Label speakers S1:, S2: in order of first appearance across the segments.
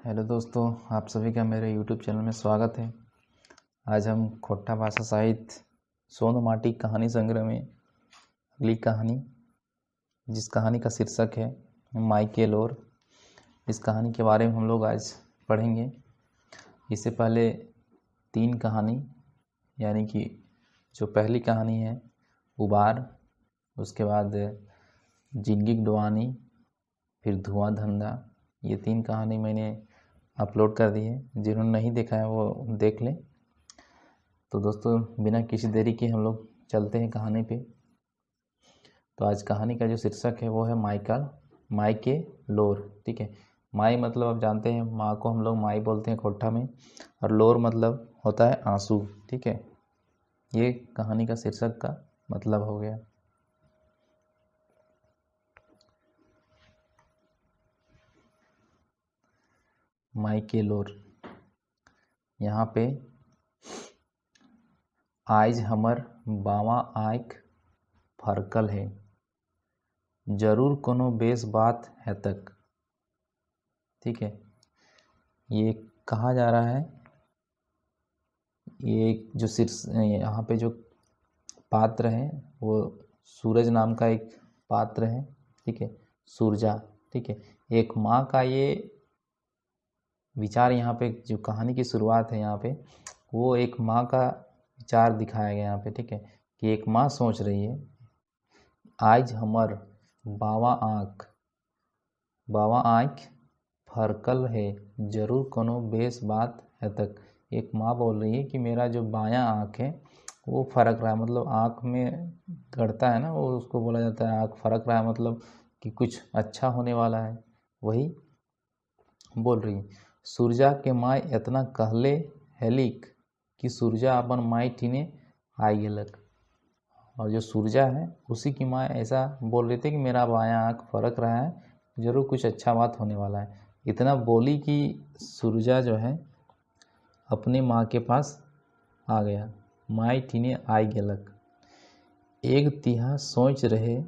S1: Hello दोस्तों, आप सभी का मेरे YouTube चैनल में स्वागत है। आज हम खोट्टा भाषा साहित्य सोन माटी कहानी संग्रह में अगली कहानी, जिस कहानी का शीर्षक है माई के लोर, इस कहानी के बारे में हम लोग आज पढ़ेंगे। इससे पहले 3 कहानी, यानी कि जो पहली कहानी है उबार, उसके बाद जिंदगी डुआनी, फिर धुआं धंधा, ये 3 कहानी मैंने अपलोड कर दी है। जिन्होंने नहीं देखा है वो देख लें। तो दोस्तों, बिना किसी देरी के हम लोग चलते हैं कहानी पे। तो आज कहानी का जो शीर्षक है वो है माई के लोर। ठीक है, माई मतलब आप जानते हैं, माँ को हम लोग माई बोलते हैं खोट्टा में, और लोर मतलब होता है आंसू। ठीक है, ये कहानी का शीर्षक का मतलब हो गया। माई के लोर। यहाँ पे आज हमर बावा आँख फरकल है, जरूर कोनो बेस बात है तक। ठीक है, ये कहा जा रहा है, ये जो यहाँ पे जो पात्र है वो सूरज नाम का एक पात्र है। ठीक है, सूरजा। ठीक है, एक माँ का ये विचार, यहाँ पे जो कहानी की शुरुआत है यहाँ पे, वो एक माँ का विचार दिखाया गया यहाँ पे। ठीक है, कि एक माँ सोच रही है, आज हमर बावा आँख फरकल है, जरूर कोनो बेस बात है तक। एक माँ बोल रही है कि मेरा जो बायां आँख है वो फरक रहा है, मतलब आँख में गड़ता है ना, वो उसको बोला जाता है आँख फरक रहा है, मतलब कि कुछ अच्छा होने वाला है, वही बोल रही है। सूरजा के माय इतना कहले हेलिक कि सूरजा अपन माई टीने आई गेलक। और जो सूरजा है उसी की माँ ऐसा बोल रही थी कि मेरा बायां आँख फरक रहा है, जरूर कुछ अच्छा बात होने वाला है। इतना बोली कि सूरजा जो है अपनी माँ के पास आ गया। माई टीने आई गेलक। एक तिहा सोच रहे,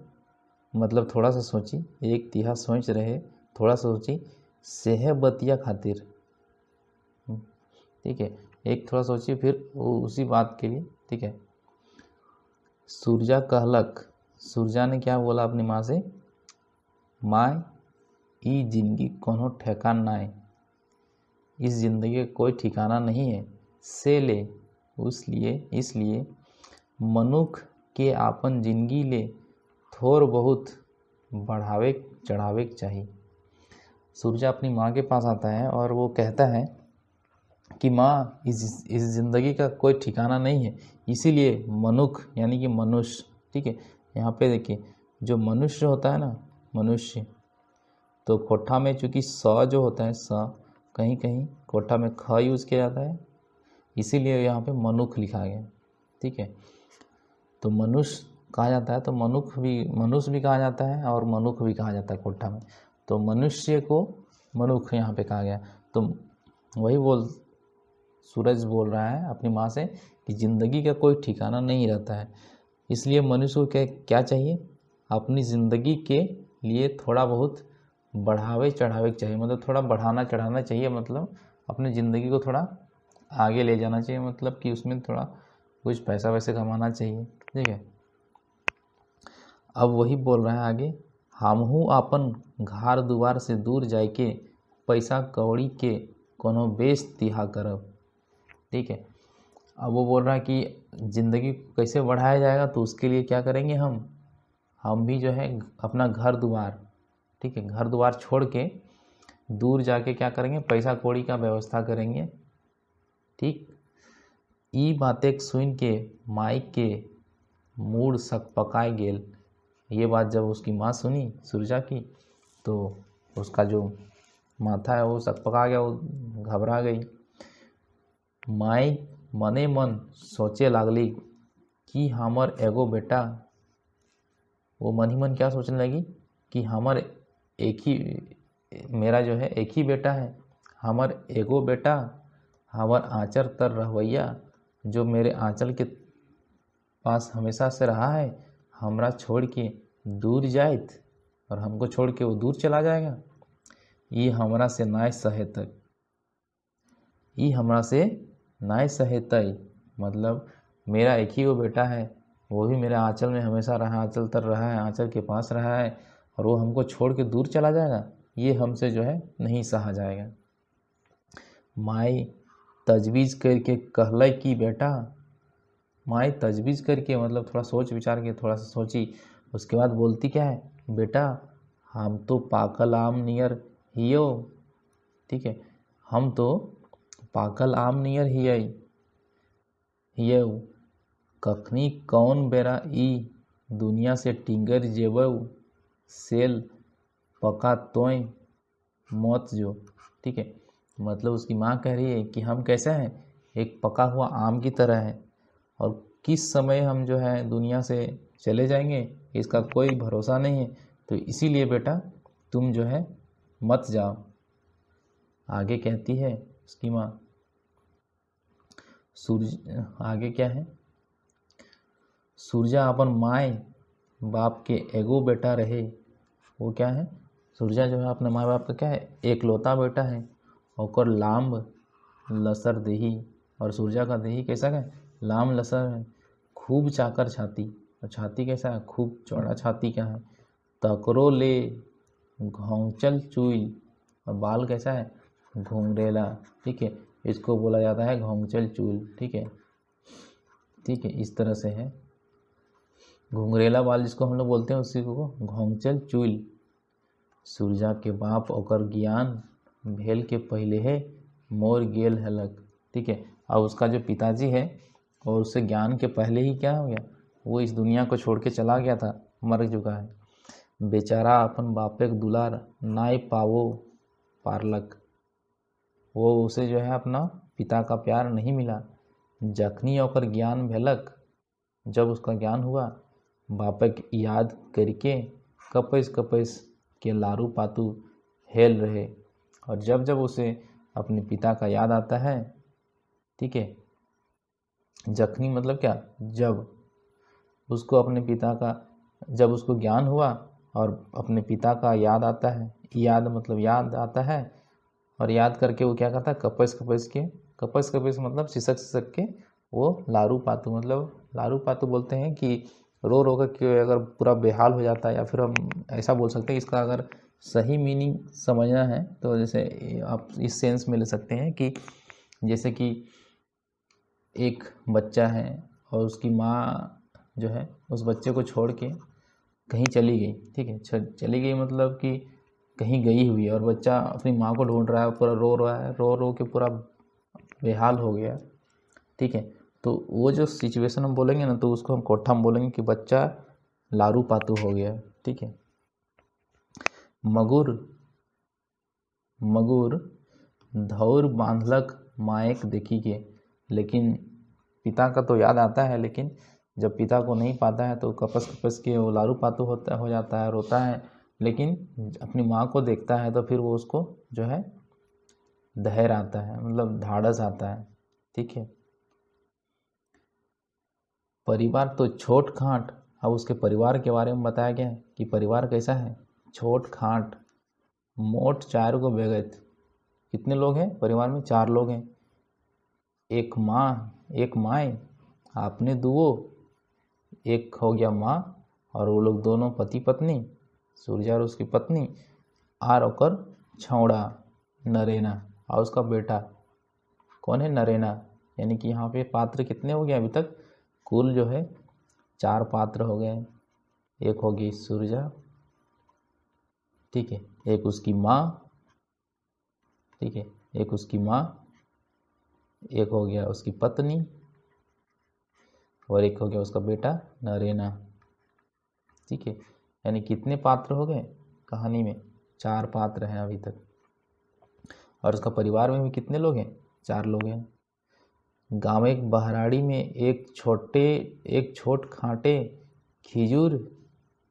S1: मतलब थोड़ा सा सोची, एक तिहा सोच रहे, थोड़ा सा सोची, सेह बतिया खातिर। ठीक है, एक थोड़ा सोची फिर वो उसी बात के लिए। ठीक है, सूरजा कहलक, सूरजा ने क्या बोला अपनी माँ से, माँ ई जिंदगी कोनो ठेकान ना है, इस जिंदगी का कोई ठिकाना नहीं है। से ले इसलिए मनुख के आपन जिंदगी ले थोड़ बहुत बढ़ावे चढ़ावे चाहिए। सूरजा अपनी माँ के पास आता है और वो कहता है कि माँ, इस ज़िंदगी का कोई ठिकाना नहीं है, इसीलिए मनुख यानी कि मनुष्य। ठीक है, यहाँ पे देखिए, जो मनुष्य होता है ना, मनुष्य, तो कोठा में चूँकि स जो होता है, स कहीं कहीं कोठा में ख यूज़ किया जाता है, इसीलिए यहाँ पे मनुख लिखा गया। ठीक है, तो मनुष्य कहा जाता है, तो मनुष्य भी कहा जाता है और मनुख भी कहा जाता है कोठा में। तो मनुष्य को मनुख यहाँ पे कहा गया। तो वही सूरज बोल रहा है अपनी माँ से कि ज़िंदगी का कोई ठिकाना नहीं रहता है, इसलिए मनुष्य को क्या चाहिए, अपनी ज़िंदगी के लिए थोड़ा बहुत बढ़ावे चढ़ावे चाहिए, मतलब थोड़ा बढ़ाना चढ़ाना चाहिए, मतलब अपनी ज़िंदगी को थोड़ा आगे ले जाना चाहिए, मतलब कि उसमें थोड़ा कुछ पैसा वैसे कमाना चाहिए। ठीक है, अब वही बोल रहा है आगे, हमहू अपन घर दुआर से दूर जाके पैसा कौड़ी के कोनो बेच तिहा करब। ठीक है, अब वो बोल रहा है कि ज़िंदगी को कैसे बढ़ाया जाएगा, तो उसके लिए क्या करेंगे, हम भी जो है अपना घर द्वार, ठीक है, घर द्वार छोड़ के दूर जाके क्या करेंगे, पैसा कौड़ी का व्यवस्था करेंगे। ठीक, ई बातें सुन के माई के मूड सकपकाए गेल। ये बात जब उसकी माँ सुनी सूरजा की, तो उसका जो माथा है वो सकपका गया, वो घबरा गई। माई मने मन सोचे लागली कि हमर एगो बेटा, वो मन ही मन क्या सोचने लगी कि मेरा जो है एक ही बेटा है, हमर एगो बेटा, हमर आंचल तर रहवैया, जो मेरे आंचल के पास हमेशा से रहा है, हमरा छोड़ के दूर जाइत, और हमको छोड़ के वो दूर चला जाएगा, ये हमरा से नाय सहे तक। ई हमरा से नाय सहेतई, मतलब मेरा एक ही वो बेटा है, वो भी मेरे आंचल में हमेशा रहा, आंचल तर रहा है, आंचल के पास रहा है, और वो हमको छोड़ के दूर चला जाएगा, ये हमसे जो है नहीं सहा जाएगा। माई तजवीज़ करके कहलई कि बेटा, माई तजवीज़ करके मतलब थोड़ा सोच विचार के, थोड़ा सा सोची, उसके बाद बोलती क्या है, बेटा हम तो पाकल आम नियर हियो, ठीक है, हम तो पाकल आम नियर हियो, कखनी कौन बेरा ई दुनिया से टिंगर जेबऊ, सेल पका तोय मौत जो, ठीक है, मतलब उसकी माँ कह रही है कि हम कैसे हैं, एक पका हुआ आम की तरह है, और किस समय हम जो है दुनिया से चले जाएंगे इसका कोई भरोसा नहीं है, तो इसीलिए बेटा तुम जो है मत जाओ। आगे कहती है उसकी माँ, सूर्य आगे क्या है, सूर्या अपन माए बाप के एगो बेटा रहे, वो क्या है, सूर्या जो है अपने माँ बाप का क्या है, एकलौता बेटा है, ओकर लाम्ब लसर देही, और सूर्या का देही कैसा है, लाम लसर है, खूब चाकर छाती, और छाती कैसा है, खूब चौड़ा छाती क्या है, तकरो ले घोंचल चुई, और बाल कैसा है, घुंघरेला, ठीक है, इसको बोला जाता है घोंचल चूल, ठीक है, ठीक है, इस तरह से है, घुंघरेला बाल जिसको हम लोग बोलते हैं उसी को घोंचल चूल। सूर्या के बाप ओकर ज्ञान भेल के पहले है मोर गेल हलक, ठीक है, और उसका जो पिताजी है और उससे ज्ञान के पहले ही क्या हो गया, वो इस दुनिया को छोड़ के चला गया था, मर चुका है। बेचारा अपन बापे के दुलार नाय पावो पारलक, वो उसे जो है अपना पिता का प्यार नहीं मिला। जखनी ओकर ज्ञान भेलक, जब उसका ज्ञान हुआ, बापक याद करके कपैस कपैस के लारू पातू हेल रहे, और जब जब उसे अपने पिता का याद आता है, ठीक है, जखनी मतलब क्या, जब उसको अपने पिता का, जब उसको ज्ञान हुआ और अपने पिता का याद आता है, याद मतलब याद आता है, और याद करके वो क्या करता है, कपैस कपैस के, कपैस कपैस मतलब सिसक सिसक के वो लारू पातू, मतलब लारू पातू बोलते हैं कि रो रो कर के अगर पूरा बेहाल हो जाता है, या फिर हम ऐसा बोल सकते हैं, इसका अगर सही मीनिंग समझना है तो जैसे आप इस सेंस में ले सकते हैं कि जैसे कि एक बच्चा है और उसकी माँ जो है उस बच्चे को छोड़ के कहीं चली गई, ठीक है, चली गई मतलब कि कहीं गई हुई है, और बच्चा अपनी माँ को ढूंढ रहा है, पूरा रो रहा है, रो रो के पूरा बेहाल हो गया, ठीक है, तो वो जो सिचुएशन हम बोलेंगे ना, तो उसको हम कोठा में बोलेंगे कि बच्चा लारू पातू हो गया, ठीक है। मगुर मगुर धौर बांधलक मायक देखी के, लेकिन पिता का तो याद आता है, लेकिन जब पिता को नहीं पाता है तो कपस कपस के वो लारू पातू हो जाता है, रोता है, लेकिन अपनी माँ को देखता है तो फिर वो उसको जो है धैर्य आता है, मतलब ढाढ़स आता है, ठीक है। परिवार तो छोट खाट, अब उसके परिवार के बारे में बताया गया है कि परिवार कैसा है, छोट खाट, मोट चार को बेगत, कितने लोग हैं परिवार में, 4 लोग हैं, एक माँ एक माए, आपने दुओ, एक हो गया माँ, और वो लोग दोनों पति पत्नी, सूर्या और उसकी पत्नी, आर ओकर छौड़ा नरेना, और उसका बेटा कौन है, नरेना, यानी कि यहाँ पे पात्र कितने हो गए अभी तक, कुल जो है 4 पात्र हो गए, एक हो गई सूर्या, ठीक है, एक उसकी माँ, ठीक है, एक उसकी माँ, एक हो गया उसकी पत्नी, और एक हो गया उसका बेटा नरेना, ठीक है, यानी कितने पात्र हो गए कहानी में, 4 पात्र हैं अभी तक, और उसका परिवार में भी कितने लोग हैं, 4 लोग हैं। गाँव एक बहराड़ी में एक छोट खाटे खिजूर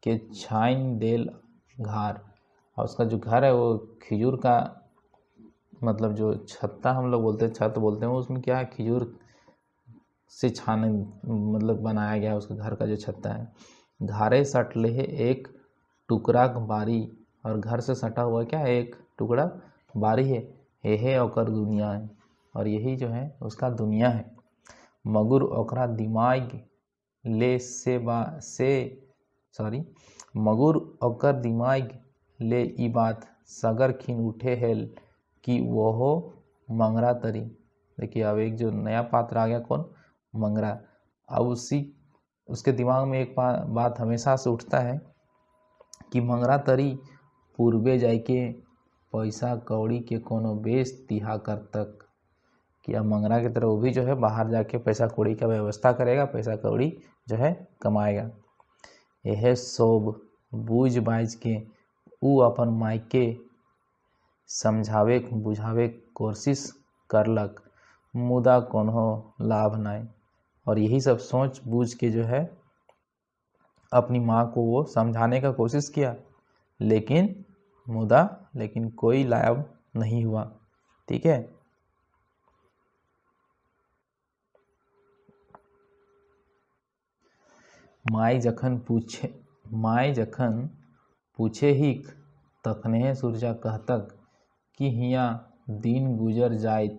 S1: के छाइन देल घार, और उसका जो घर है वो खिजूर का, मतलब जो छत्ता हम लोग बोलते हैं, छत बोलते हैं, उसमें क्या है, खिजूर से छाने मतलब बनाया गया उसके घर का जो छत्ता है। घारे सट ले एक टुकड़ा बारी, और घर से सटा हुआ क्या है, एक टुकड़ा बारी है, हे ओकर दुनिया है, और यही जो है उसका दुनिया है। मगर ओकरा दिमाग ले मगर ओकर दिमाग ले ई बात सगर खिन उठे है कि वो मंगरा तरी। देखिए अब एक जो नया पात्र आ गया, कौन? मंगरा। अब उसके दिमाग में एक बात हमेशा से उठता है कि मंगरा तरी पूर्वे जाके पैसा कौड़ी के कोनो बेच तिहा कर तक, कि अब मंगरा की तरह वो भी जो है बाहर जाके पैसा कौड़ी का व्यवस्था करेगा, पैसा कौड़ी जो है कमाएगा। यह सब बूझ बाझ के ऊ अपन मायके समझावे बुझावे कोशिश करलक, मुदा कोनो लाभ नहीं। और यही सब सोच बूझ के जो है अपनी माँ को वो समझाने का कोशिश किया, लेकिन कोई लाभ नहीं हुआ। ठीक है। माई जखन पूछे हिक तखने सूरजा कहतक कि हिया दिन गुजर जाइत,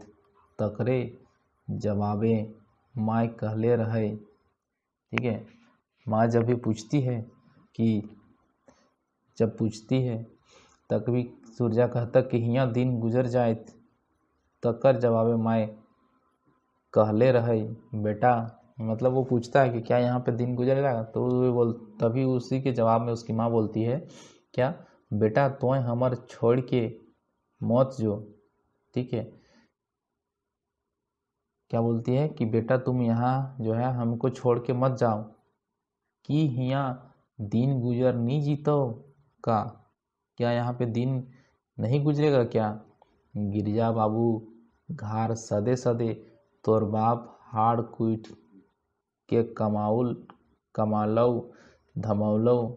S1: तकरे जवाबे माई कहले रहे। ठीक है। माँ जब भी पूछती है तक भी सूरजा कहतक कि हिया दिन गुजर जाइत, तकर जवाबे माई कहले रहे। बेटा, मतलब वो पूछता है कि क्या यहाँ पे दिन गुजर जाएगा, तो तभी उसी के जवाब में उसकी माँ बोलती है, क्या बेटा तोय हमर छोड़ के मौत जो। ठीक है। क्या बोलती है कि बेटा तुम यहाँ जो है हमको छोड़ के मत जाओ, कि हिया दिन गुजर नहीं जीतो का, क्या यहाँ पे दिन नहीं गुजरेगा क्या? गिरजा बाबू घार सदे सदे तोर बाप हाड़ कूट के कमालौ धमौलौ,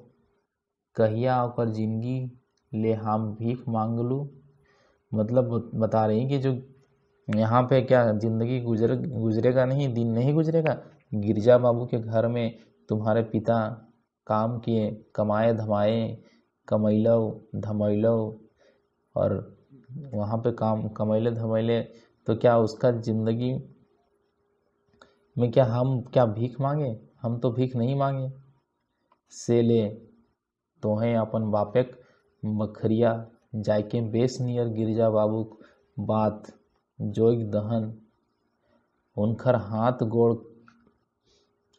S1: कहिया ओकर जिंदगी ले हम भीख मांगलू। मतलब बता रही कि जो यहाँ पे क्या जिंदगी गुजरेगा नहीं, दिन नहीं गुजरेगा। गिरजा बाबू के घर में तुम्हारे पिता काम किए, कमाए धमाए, कमैलौ धमैलौ, और वहाँ पे काम कमैले धमैले, तो क्या उसका जिंदगी में क्या हम क्या भीख मांगे? हम तो भीख नहीं मांगे। से ले तोहें अपन बापेक मखरिया जाके बेस नियर गिरजा बाबू बात जोग दहन, उनकर हाथ गोड़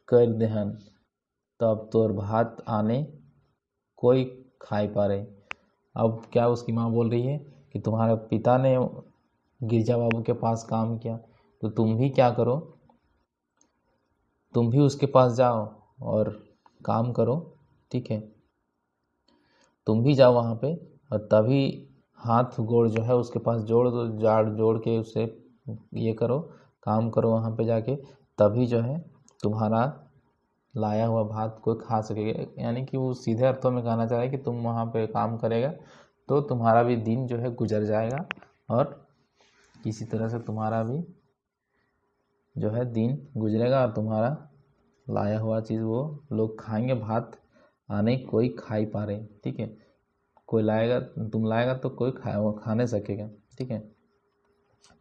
S1: कर देहन, तब तोर भात आने कोई खाई पारे। अब क्या उसकी माँ बोल रही है कि तुम्हारे पिता ने गिरजा बाबू के पास काम किया, तो तुम भी क्या करो, तुम भी उसके पास जाओ और काम करो। ठीक है। तुम भी जाओ वहाँ पे और तभी हाथ गोड़ जो है उसके पास जोड़ दो, जोड़ के उसे ये करो, काम करो वहाँ पे जाके, तभी जो है तुम्हारा लाया हुआ भात कोई खा सकेगा। यानी कि वो सीधे अर्थों में कहना चाह रहा है कि तुम वहाँ पे काम करेगा तो तुम्हारा भी दिन जो है गुजर जाएगा, और किसी तरह से तुम्हारा भी जो है दिन गुजरेगा, और तुम्हारा लाया हुआ चीज़ वो लोग खाएंगे। भात आने कोई खाई पा रहे। ठीक है। कोई लाएगा, तुम लाएगा तो कोई खा नहीं सकेगा। ठीक है।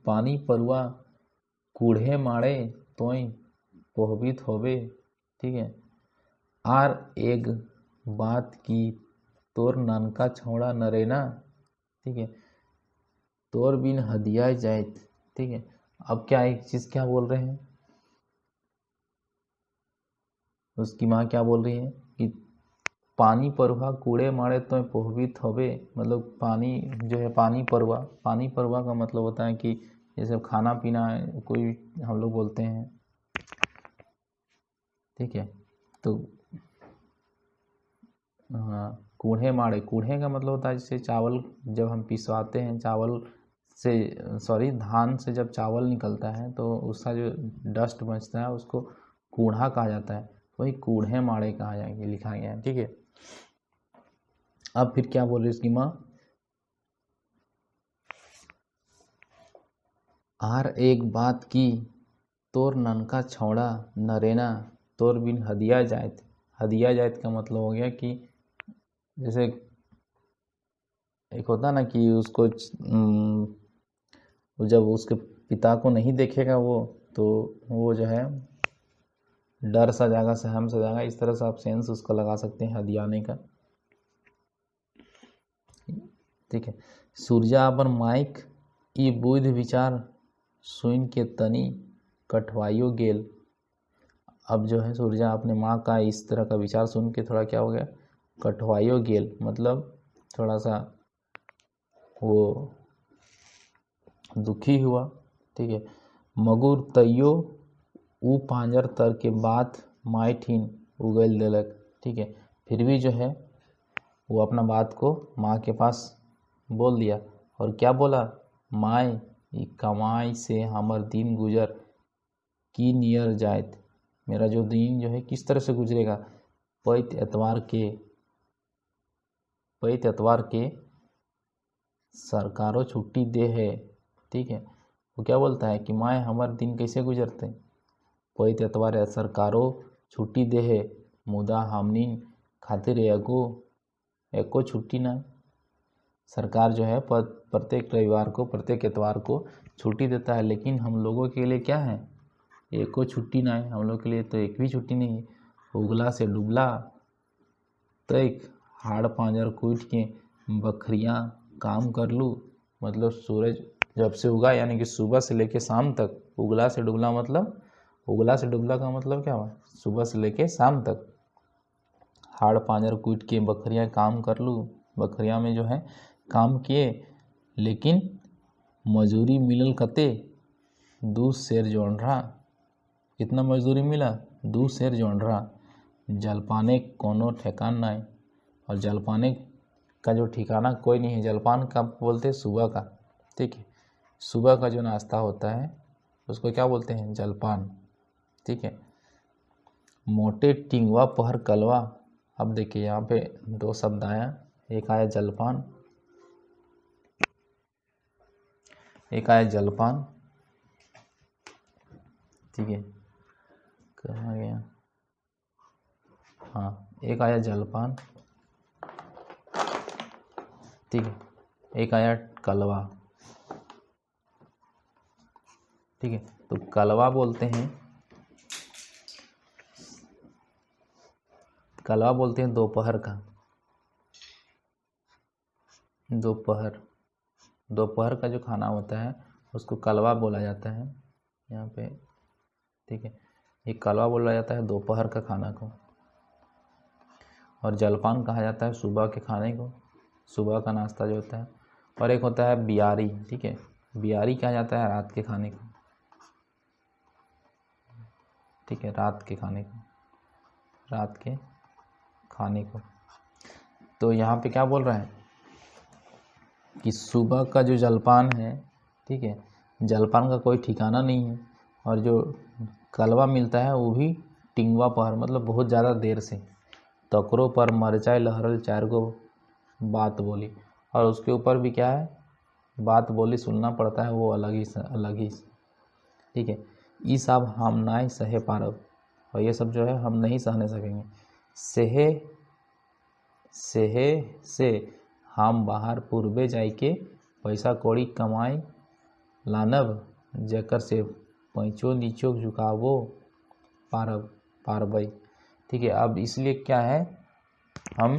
S1: पानी परुआ कूढ़े मारे तोय पोहबित होबे। ठीक है। आर एक बात की तोर नानका छौड़ा नरेना। ठीक है। तोर बिन हदिया जाइत। ठीक है। अब क्या एक चीज़ क्या बोल रहे हैं, उसकी माँ क्या बोल रही है कि पानी परुआ कूड़े मारे तो पोहबित होबे। मतलब पानी जो है, पानी परुआ का मतलब होता है कि जैसे खाना पीना कोई हम लोग बोलते हैं। ठीक है। तो हाँ, कूढ़े मारे, कूढ़े का मतलब होता है जैसे चावल जब हम पिसवाते हैं, धान से जब चावल निकलता है तो उसका जो डस्ट बचता है उसको कूढ़ा कहा जाता है, वही कूढ़े मारे कहा जाएंगे, लिखा गया है। ठीक है। अब फिर क्या बोल रही उसकी माँ, आर एक बात की तोर ननका छौड़ा नरेना तोर बिन हदिया जायत। हदिया जायत का मतलब हो गया कि जैसे एक होता ना कि उसको जब उसके पिता को नहीं देखेगा वो, तो वो जो है डर सा जाएगा, सहम सा जाएगा। इस तरह से आप सेंस उसका लगा सकते हैं हदियाने का। ठीक है। सूर्या अपन माइक ई बुध विचार सुन के तनी कठवाइयो गेल। अब जो है सूर्या अपने माँ का इस तरह का विचार सुन के थोड़ा क्या हो गया, कठवाइयो गेल, मतलब थोड़ा सा वो दुखी हुआ। ठीक है। मगुर तैयो ऊ पांजर तर के बात माइठिन उगल देलक। ठीक है। फिर भी जो है वो अपना बात को माँ के पास बोल दिया। और क्या बोला, माय ई कमाई से हमर दिन गुजर की नियर जायत। मेरा जो दिन जो है किस तरह से गुजरेगा। पैत एतवार के सरकारों छुट्टी दे है। ठीक है। वो क्या बोलता है कि माए हमार दिन कैसे गुजरते, पैत एतवार सरकारों छुट्टी दे है, मुदा हमनिन खातिर एको छुट्टी ना। सरकार जो है प्रत्येक रविवार को, प्रत्येक एतवार को छुट्टी देता है, लेकिन हम लोगों के लिए क्या है, एको छुट्टी ना है। हम लोग के लिए तो एक भी छुट्टी नहीं है। उगला से डुबला तक हाड़ पांजर कूट के बकरियां काम कर लूँ। मतलब सूरज जब से उगा, यानी कि सुबह से लेके शाम तक। उगला से डुबला मतलब, उगला से डुबला का मतलब क्या हुआ, सुबह से लेके शाम तक हाड़ पांजर कूट के बकरियां काम कर लूँ। बकरियां में जो है काम किए, लेकिन मजूरी मिलल कते, 2 सेर जोंढरा। कितना मजदूरी मिला, 2 सेर जोंढरा। जलपाने कोनो ठेकान ना है। और जलपाने का जो ठिकाना कोई नहीं है। जलपान कब बोलते हैं, सुबह का। ठीक है। सुबह का जो नाश्ता होता है उसको क्या बोलते हैं, जलपान। ठीक है। मोटे टिंगवा पहर कलवा। अब देखिए यहाँ पे 2 शब्द आया, एक आया जलपान, एक आया जलपान। ठीक है। कहाँ गया, हाँ, एक आया जलपान। ठीक है। एक आया कलवा। ठीक है। तो कलवा बोलते हैं, कलवा बोलते हैं दोपहर का। दोपहर का जो खाना होता है उसको कलवा बोला जाता है यहाँ पे। ठीक है। ये कलवा बोला जाता है दोपहर का खाना को। और जलपान कहा जाता है सुबह के खाने को, सुबह का नाश्ता जो होता है। और एक होता है बियारी। ठीक है। बियारी कहा जाता है रात के खाने को। ठीक है। रात के खाने को, रात के खाने को। तो यहाँ पे क्या बोल रहा है कि सुबह का जो जलपान है, ठीक है, जलपान का कोई ठिकाना नहीं है। और जो कलवा मिलता है वो भी टिंगवा पहर, मतलब बहुत ज़्यादा देर से। तकरो पर मरचाई लहरल 4 गो बात बोली। और उसके ऊपर भी क्या है, बात बोली सुनना पड़ता है, वो अलग ही। ठीक है। ये सब हम ना सहे पारब। और ये सब जो है हम नहीं सहने सकेंगे। सेहे से हम बाहर पूर्वे जाके पैसा कौड़ी कमाई लानब, जेकर से पैंचो नीचो झुकावो पारबई। ठीक है। अब इसलिए क्या है, हम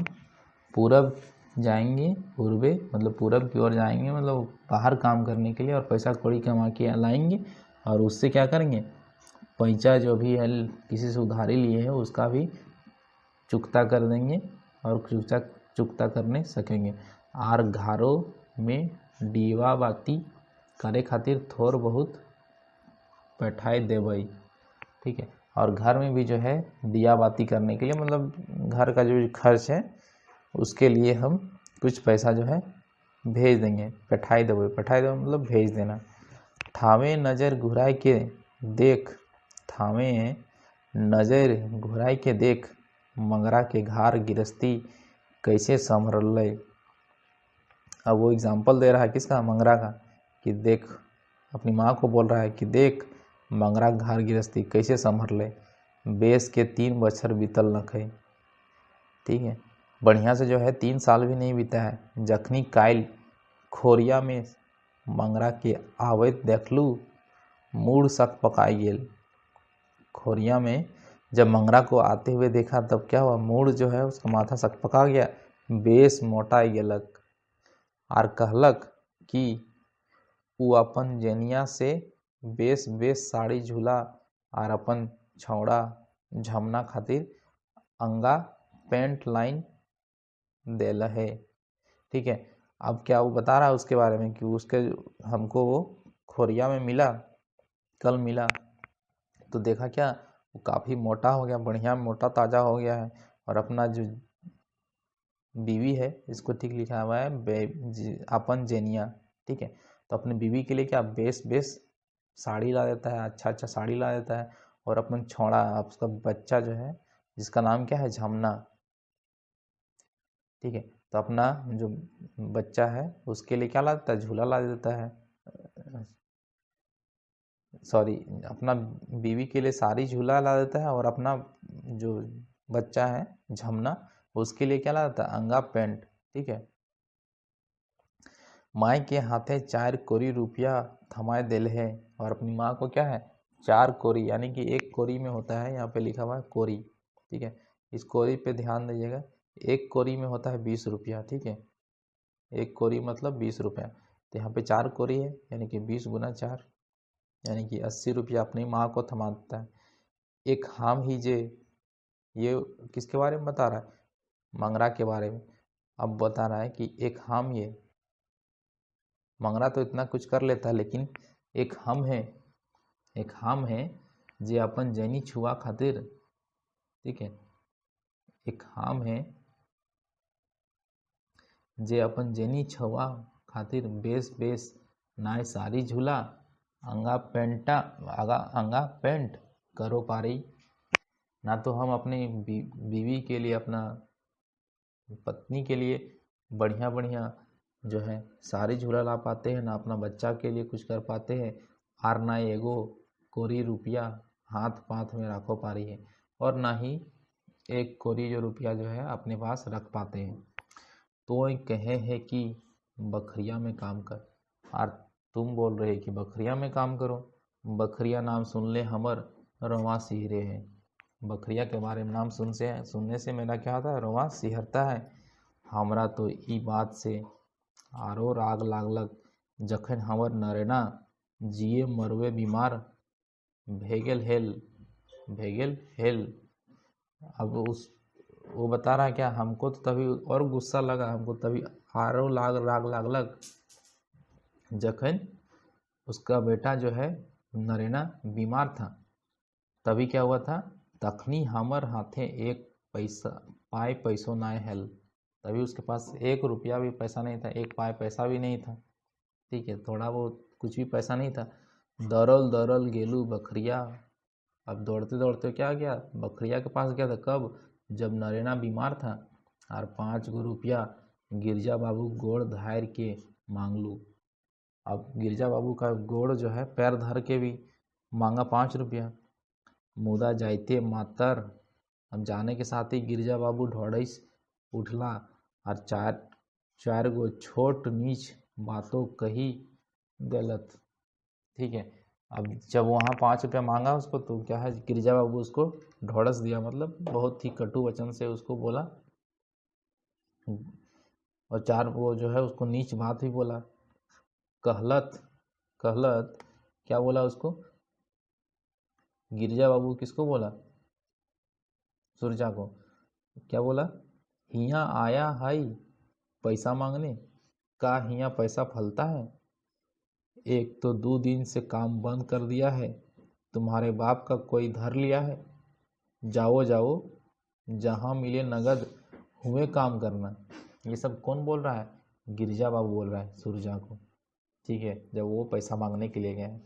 S1: पूरब जाएंगे, पूर्वे मतलब पूरब की ओर जाएंगे, मतलब बाहर काम करने के लिए, और पैसा कौड़ी कमा के लाएंगे। और उससे क्या करेंगे, पैसा जो भी है किसी से उधारी लिए है उसका भी चुकता कर देंगे, और चुकता करने सकेंगे। आर घरों में दीवा बाती करे खातिर थोड़ बहुत बैठाए देवई। ठीक है। और घर में भी जो है दिया बाती करने के लिए, मतलब घर का जो खर्च है उसके लिए हम कुछ पैसा जो है भेज देंगे। बैठाए देवई मतलब भेज देना। थावे नज़र घुराई के देख, थावे नज़र घुराई के देख, मंगरा के घर गिरस्ती कैसे संभरल। अब वो एग्जाम्पल दे रहा है किसका, मंगरा का, कि देख, अपनी माँ को बोल रहा है कि देख मंगरा घर गिरस्ती कैसे संभर ले, बेस के 3 बछर बीतल न खे। ठीक है। बढ़िया से जो है 3 साल भी नहीं बीता है। जखनी कायल खोरिया में मंगरा के आवैत देखलू, मूड सक पकाई गेल। खोरिया में जब मंगरा को आते हुए देखा तब क्या हुआ, मूड जो है उसका माथा सक पका गया, बेस मोटा गेलक। आर कहलक कि उ अपन जेनिया से बेस बेस साड़ी झूला और अपन छौड़ा झमना खातिर अंगा पेंट लाइन देला है। ठीक है, अब क्या वो बता रहा है उसके बारे में कि उसके हमको वो खोरिया में मिला, कल मिला तो देखा क्या वो काफ़ी मोटा हो गया, बढ़िया मोटा ताज़ा हो गया है। और अपना जो बीवी है, इसको ठीक लिखा हुआ है अपन जेनिया। ठीक है, तो अपने बीवी के लिए क्या बेस बेस साड़ी ला देता है, अच्छा अच्छा साड़ी ला देता है। और अपन छोड़ा उसका बच्चा जो है जिसका नाम क्या है झमना। ठीक है, तो अपना जो बच्चा है उसके लिए क्या ला देता है, झूला ला देता है, सॉरी अपना बीवी के लिए सारी झूला ला देता है। और अपना जो बच्चा है झमना उसके लिए क्या ला देता है, अंगा पेंट। ठीक है, माई के हाथे 4 कोरी रुपया थमाए दिल है। और अपनी माँ को क्या है 4 कोरी, यानी कि 1 कोरी में होता है, यहाँ पे लिखा हुआ है कोरी। ठीक है, इस कोरी पे ध्यान दीजिएगा, 1 कोरी में होता है 20 रुपया। ठीक है, 1 कोरी मतलब 20 रुपया, तो यहाँ पे 4 कोरी है यानी कि 20 गुना 4 यानी कि 80 रुपया अपनी माँ को थमा देता है। एक हम ही जे, ये किसके बारे में बता रहा है, मंगरा के बारे में। अब बता रहा है कि एक हम, ये मंगरा तो इतना कुछ कर लेता है लेकिन एक हम है, एक हम है जे अपन जैनी छुआ खातिर। ठीक है, एक हम है जे अपन जैनी छुआ खातिर बेस बेस नाय सारी झूला अंगा पेंटा अंगा पेंट करो पारी। ना तो हम अपनी बीवी के लिए, अपना पत्नी के लिए बढ़िया बढ़िया जो है सारी झूला ला पाते हैं, ना अपना बच्चा के लिए कुछ कर पाते हैं, और ना एगो कोरी रुपया हाथ पाथ में रखो पारी है, और ना ही 1 कोरी जो रुपया जो है अपने पास रख पाते हैं। तो कहे है कि बखरिया में काम कर, और तुम बोल रहे कि बखरिया में काम करो। बखरिया नाम सुन ले हमर रोवा सिहरे है। बखरिया के बारे में नाम सुनने से मेरा क्या होता है, रोवा सिहरता है। हमरा तो ई बात से आरो राग लागलक जखन हमर नरेना जिए मरवे बीमार भेगेल हेल। अब उस वो बता रहा है क्या, हमको तो तभी और गुस्सा लगा, हमको तभी आरो राग लागलक जखन उसका बेटा जो है नरेना बीमार था। तभी क्या हुआ था, तखनी हमर हाथे 1 पैसा पाए पैसों नाय हेल। तभी उसके पास 1 रुपया भी पैसा नहीं था, 1 पाए पैसा भी नहीं था। ठीक है, थोड़ा बहुत कुछ भी पैसा नहीं था। दौड़ल गेलू बखरिया। अब दौड़ते दौड़ते क्या गया, बखरिया के पास गया था, कब, जब नरेना बीमार था। और 5 गो रुपया गिरजा बाबू गोड़ धार के मांग लू। अब गिरजा बाबू का गोड़ जो है पैर धर के भी मांगा 5 रुपया। मुदा जाइते मातर, हम जाने के साथ ही गिरजा बाबू ढोड़स उठला और चार गो छोट नीच बातों कही गलत। ठीक है, अब जब वहाँ 5 रुपया मांगा उसको तो क्या है, गिरजा बाबू उसको ढोड़स दिया, मतलब बहुत ही कटु वचन से उसको बोला, और 4 वो जो है उसको नीच बात भी बोला। कहलत क्या बोला उसको, गिरजा बाबू किसको बोला, सुरजा को क्या बोला, हिया आया हाई पैसा मांगने, का हिया पैसा फलता है, एक तो 2 दिन से काम बंद कर दिया है, तुम्हारे बाप का कोई धर लिया है, जाओ जहाँ मिले नगद हुए काम करना। ये सब कौन बोल रहा है, गिरजा बाबू बोल रहा है सुरजा को। ठीक है, जब वो पैसा मांगने के लिए गए,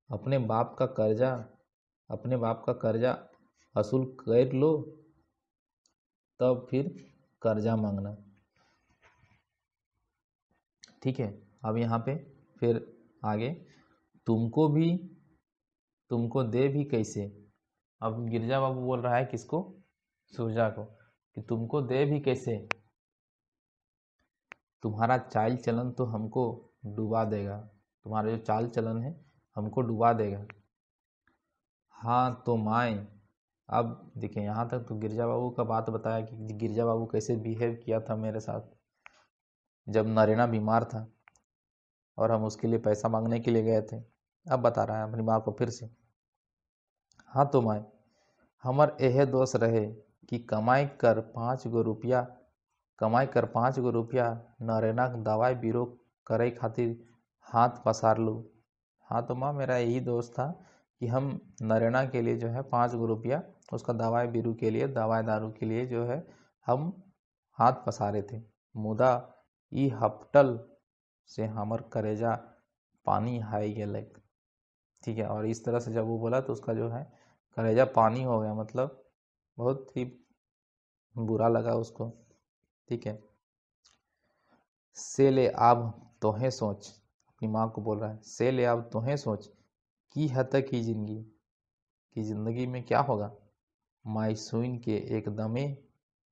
S1: अपने बाप का कर्जा असूल कर लो तब फिर कर्जा मांगना। ठीक है, अब यहाँ पे फिर आगे, तुमको दे भी कैसे। अब गिरजा बाबू बोल रहा है किसको, सुरजा को, कि तुमको दे भी कैसे, तुम्हारा चाल चलन तो हमको डुबा देगा। तुम्हारा जो चाल चलन है हमको डुबा देगा। हाँ तो माए, अब देखिए यहाँ तक तो गिरजा बाबू का बात बताया कि गिरजा बाबू कैसे बिहेव किया था मेरे साथ जब नरेना बीमार था और हम उसके लिए पैसा मांगने के लिए गए थे। अब बता रहा है अपनी माँ को फिर से। हाँ तो माए, हमर एहे दोष रहे कि कमाई कर 5 गो रुपया नरेना के दवाई बीरो करे खातिर हाथ पसार लूँ। हाँ तो माँ, मेरा यही दोस्त था कि हम नरेना के लिए जो है 5 गो रुपया उसका दवाई बीरू के लिए, दवाई दारू के लिए जो है हम हाथ पसारे थे। मुदा ई हपटल से हमर करेजा पानी हाई गेलक। ठीक है, और इस तरह से जब वो बोला तो उसका जो है कलेजा पानी हो गया, मतलब बहुत ही बुरा लगा उसको। ठीक है, से ले अब तोहें सोच, अपनी माँ को बोल रहा है, से ले अब तोहें सोच की हद तक की जिंदगी में क्या होगा। माई सुन के एकदमे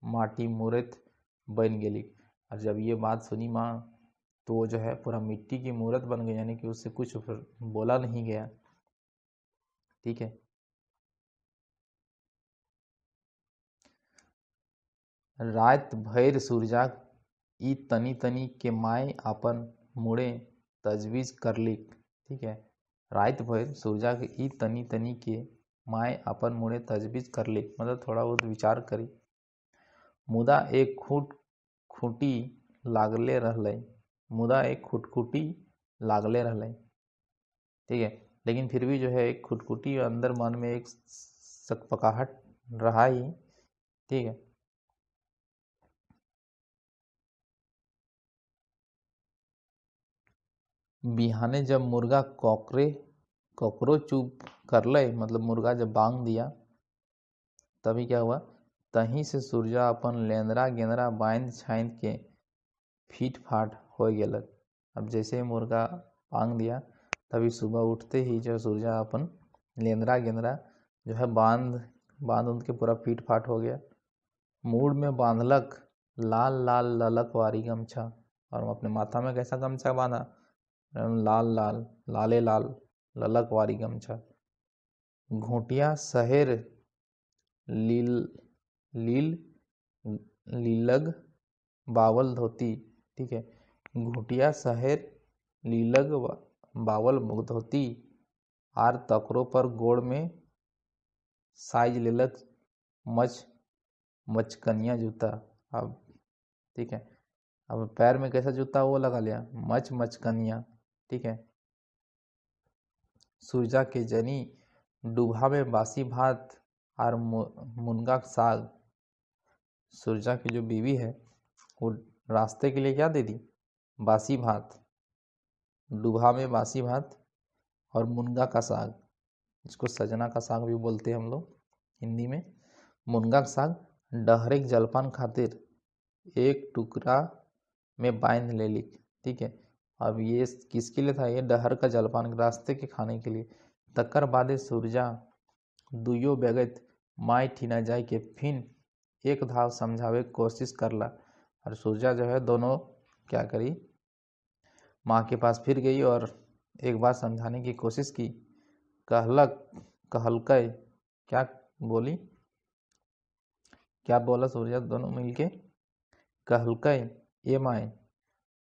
S1: माटी मूर्त बन गेली। और जब ये बात सुनी माँ तो वो जो है पूरा मिट्टी की मूर्त बन गई, यानी कि उससे कुछ फिर बोला नहीं गया। ठीक है, रात भर सूरजा ई तनी तनी के माय अपन मुड़े तजवीज करलिक। ठीक है, रात भर सूरजा के ई तनी तनी के माय अपन मुड़े तजवीज करलिक, मतलब थोड़ा बहुत विचार करी। मुदा एक खुटी लागले रहले, मुदा एक खुटखुटी लागले रहले। ठीक है, लेकिन फिर भी जो है एक खुटखुटी अंदर मन में एक सकपकाहट रहा ही। ठीक है, बिहाने जब मुर्गा कॉकरो चुप कर ले, मतलब मुर्गा जब बांग दिया, तभी क्या हुआ, तहीं से सूरजा अपन लेंदरा गेंदरा बांध छांद के फीट फाट हो गेलक। अब जैसे ही मुर्गा बांग दिया तभी सुबह उठते ही जो सूरजा अपन लेंदरा गेंदरा जो है बांध उनके पूरा फीट फाट हो गया। मूड में बांधलक लाल लाल ललक वारी गमछा, और अपने माथा में कैसा गमछा बांधा, लाल लाल लाले लाल ललक वारी गमछा। घोटिया शहर लील लील लीलग बावल धोती। ठीक है, घोटिया शहर लीलग बावल धोती आर तकरो पर गोड़ में साइज लेलक मचकनिया जूता। अब ठीक है, अब पैर में कैसा जूता वो लगा लिया, मचकनिया। ठीक है, सूरजा के जनी डूबा में बासी भात और मुनगा साग। सूरजा की जो बीवी है वो रास्ते के लिए क्या दे दी, बासी भात, डूबा में बासी भात और मुनगा का साग, इसको सजना का साग भी बोलते हैं हम लोग हिंदी में। मुनगा का साग डहरेक जलपान खातिर एक टुकड़ा में बांध ले ली। ठीक है, अब ये किसके लिए था, ये डहर का जलपान रास्ते के खाने के लिए। तकर बादे सूरजा दुयो बेगत माई ठीना जाए के फिन एक धाव समझावे की कोशिश करला। और सूरजा जो है दोनों क्या करी, माँ के पास फिर गई और एक बार समझाने की कोशिश की। कहलकै क्या बोली, क्या बोला सूरजा दोनों मिलके, कहलकै ए माए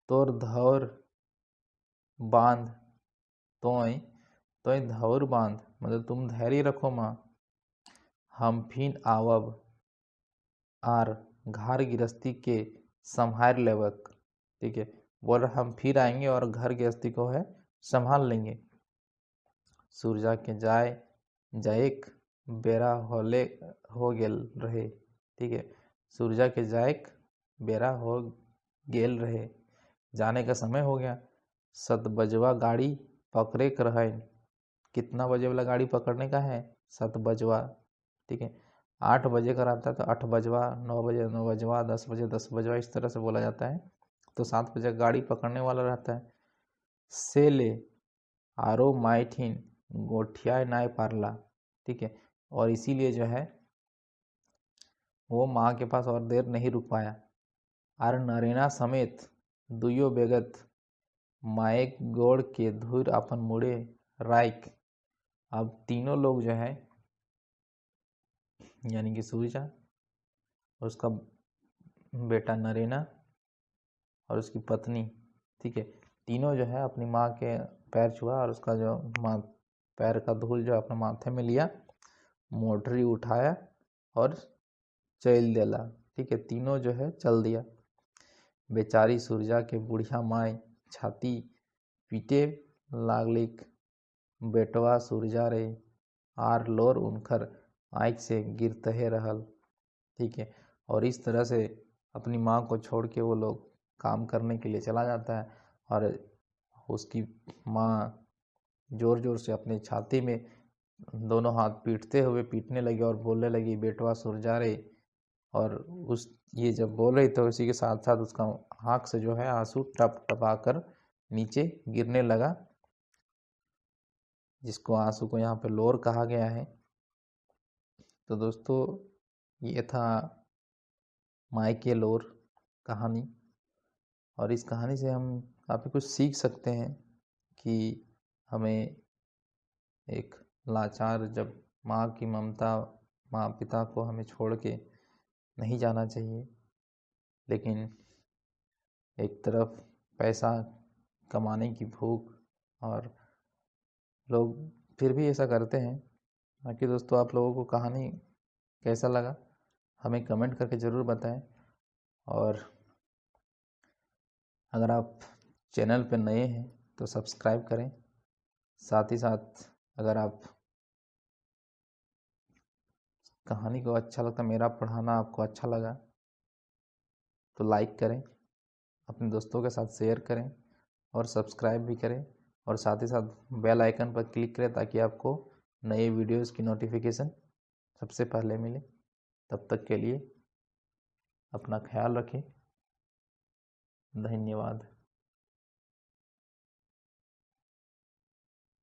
S1: तोर धौर बांध, तोय धौर बांध, मतलब तुम धैर्य रखो माँ, हम फिन आवब आर घर गृहस्थी के संभाल लेवक। ठीक है, बोल रहा हम फिर आएंगे और घर गृहस्थी को है संभाल लेंगे। सूरजा के जाएक बेरा हो गेल रहे। ठीक है, सूरजा के जाएक बेरा हो गेल रहे, जाने का समय हो गया। 7 बजवा गाड़ी पकड़े कर है, कितना बजे वाला गाड़ी पकड़ने का है, 7 बजवा। ठीक है, 8 बजे का रहता है तो 8 बजवा, 9 बजे 9 बजवा, 10 बजे 10 बजवा, इस तरह से बोला जाता है। तो 7 बजे गाड़ी पकड़ने वाला रहता है। से ले आरो माइठिन गोठिया नाय पारला। ठीक है, और इसीलिए जो है वो माँ के पास और देर नहीं रुक पाया। आर नरेना समेत दुयो बेगत माएक गोड़ के धुर अपन मुड़े राइक। अब तीनों लोग जो है यानी कि सूर्या, उसका बेटा नरेना और उसकी पत्नी, ठीक है, तीनों जो है अपनी माँ के पैर छुआ और उसका जो माँ पैर का धूल जो अपने माथे में लिया, मोटरी उठाया और चल दिला। ठीक है, तीनों जो है चल दिया। बेचारी सूरजा के बुढ़िया माए छाती पीटे लागलिक, बेटवा सूरजा रे आर लोर उनकर आँख से गिरते रहल। ठीक है, और इस तरह से अपनी माँ को छोड़ के वो लोग काम करने के लिए चला जाता है और उसकी माँ जोर जोर से अपने छाती में दोनों हाथ पीटने लगी और बोलने लगी, बेटवा सूरजा रे। और उस ये जब बोल रही तो इसी के साथ साथ उसका आँख से जो है आंसू टप टपा कर नीचे गिरने लगा, जिसको आंसू को यहाँ पे लोर कहा गया है। तो दोस्तों ये था माई के लोर कहानी, और इस कहानी से हम काफ़ी कुछ सीख सकते हैं कि हमें एक लाचार जब माँ की ममता, माँ पिता को हमें छोड़ के नहीं जाना चाहिए, लेकिन एक तरफ पैसा कमाने की भूख और लोग फिर भी ऐसा करते हैं। बाकी दोस्तों आप लोगों को कहानी कैसा लगा हमें कमेंट करके ज़रूर बताएं, और अगर आप चैनल पर नए हैं तो सब्सक्राइब करें। साथ ही साथ अगर आप कहानी को अच्छा लगता, मेरा पढ़ाना आपको अच्छा लगा तो लाइक करें, अपने दोस्तों के साथ शेयर करें और सब्सक्राइब भी करें, और साथ ही साथ बेल आइकन पर क्लिक करें ताकि आपको नए वीडियोस की नोटिफिकेशन सबसे पहले मिले। तब तक के लिए अपना ख्याल रखें। धन्यवाद।